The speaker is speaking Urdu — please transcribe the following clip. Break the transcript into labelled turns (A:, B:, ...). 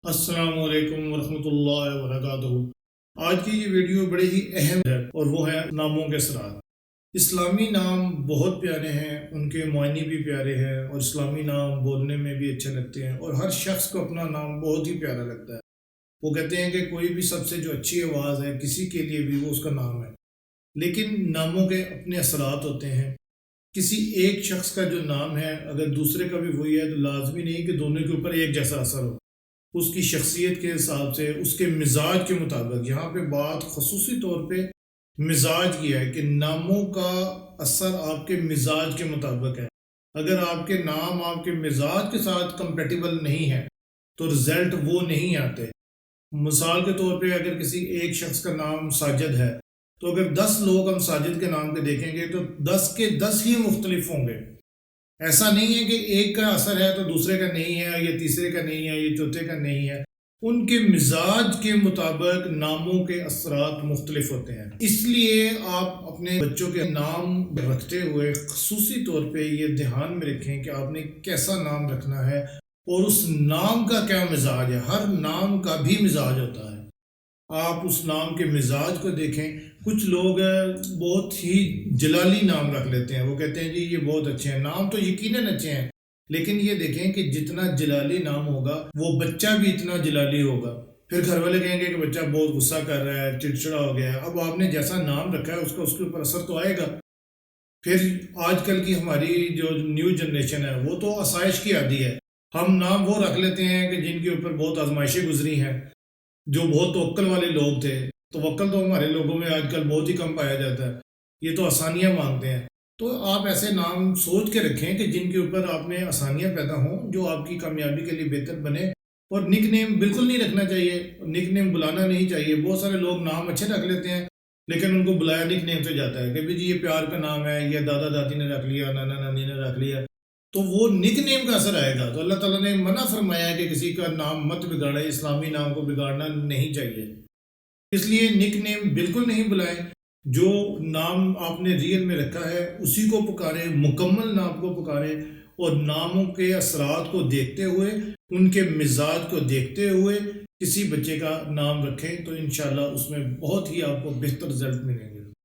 A: السلام علیکم ورحمۃ اللہ وبرکاتہ۔ آج کی یہ ویڈیو بڑے ہی اہم ہے اور وہ ہے ناموں کے اثرات۔ اسلامی نام بہت پیارے ہیں، ان کے معنی بھی پیارے ہیں اور اسلامی نام بولنے میں بھی اچھے لگتے ہیں اور ہر شخص کو اپنا نام بہت ہی پیارا لگتا ہے۔ وہ کہتے ہیں کہ کوئی بھی سب سے جو اچھی آواز ہے کسی کے لیے بھی وہ اس کا نام ہے، لیکن ناموں کے اپنے اثرات ہوتے ہیں۔ کسی ایک شخص کا جو نام ہے اگر دوسرے کا بھی وہی ہے تو لازمی نہیں کہ دونوں کے اوپر ایک جیسا اثر ہو۔ اس کی شخصیت کے حساب سے، اس کے مزاج کے مطابق، یہاں پہ بات خصوصی طور پہ مزاج کی ہے کہ ناموں کا اثر آپ کے مزاج کے مطابق ہے۔ اگر آپ کے نام آپ کے مزاج کے ساتھ کمپیٹیبل نہیں ہے تو رزلٹ وہ نہیں آتے۔ مثال کے طور پہ اگر کسی ایک شخص کا نام ساجد ہے تو اگر 10 لوگ ہم ساجد کے نام کے دیکھیں گے تو 10 کے 10 ہی مختلف ہوں گے۔ ایسا نہیں ہے کہ ایک کا اثر ہے تو دوسرے کا نہیں ہے، یا تیسرے کا نہیں ہے، یا چوتھے کا نہیں ہے۔ ان کے مزاج کے مطابق ناموں کے اثرات مختلف ہوتے ہیں۔ اس لیے آپ اپنے بچوں کے نام رکھتے ہوئے خصوصی طور پہ یہ دھیان میں رکھیں کہ آپ نے کیسا نام رکھنا ہے اور اس نام کا کیا مزاج ہے۔ ہر نام کا بھی مزاج ہوتا ہے، آپ اس نام کے مزاج کو دیکھیں۔ کچھ لوگ بہت ہی جلالی نام رکھ لیتے ہیں، وہ کہتے ہیں جی یہ بہت اچھے ہیں، نام تو یقیناً اچھے ہیں، لیکن یہ دیکھیں کہ جتنا جلالی نام ہوگا وہ بچہ بھی اتنا جلالی ہوگا۔ پھر گھر والے کہیں گے کہ بچہ بہت غصہ کر رہا ہے، چڑچڑا ہو گیا ہے۔ اب آپ نے جیسا نام رکھا ہے اس کا اس کے اوپر اثر تو آئے گا۔ پھر آج کل کی ہماری جو نیو جنریشن ہے وہ تو آسائش کی عادی ہے، ہم نام وہ رکھ لیتے ہیں کہ جن کے اوپر بہت آزمائشیں گزری ہیں۔ جو بہت توکل والے لوگ تھے، توکل تو ہمارے لوگوں میں آج کل بہت ہی کم پایا جاتا ہے، یہ تو آسانیاں مانگتے ہیں۔ تو آپ ایسے نام سوچ کے رکھیں کہ جن کے اوپر آپ نے آسانیاں پیدا ہوں، جو آپ کی کامیابی کے لیے بہتر بنے۔ اور نک نیم بالکل نہیں رکھنا چاہیے، نک نیم بلانا نہیں چاہیے۔ بہت سارے لوگ نام اچھے رکھ لیتے ہیں لیکن ان کو بلایا نک نیم سے جاتا ہے کہ بھی جی یہ پیار کا نام ہے، یہ دادا دادی نے رکھ لیا، نانا نانی نے رکھ لیا، تو وہ نک نیم کا اثر آئے گا۔ تو اللہ تعالیٰ نے منع فرمایا ہے کہ کسی کا نام مت بگاڑے، اسلامی نام کو بگاڑنا نہیں چاہیے۔ اس لیے نک نیم بالکل نہیں بلائیں، جو نام آپ نے ریئل میں رکھا ہے اسی کو پکاریں، مکمل نام کو پکاریں، اور ناموں کے اثرات کو دیکھتے ہوئے، ان کے مزاج کو دیکھتے ہوئے کسی بچے کا نام رکھیں تو انشاءاللہ اس میں بہت ہی آپ کو بہتر رزلٹ ملیں گے۔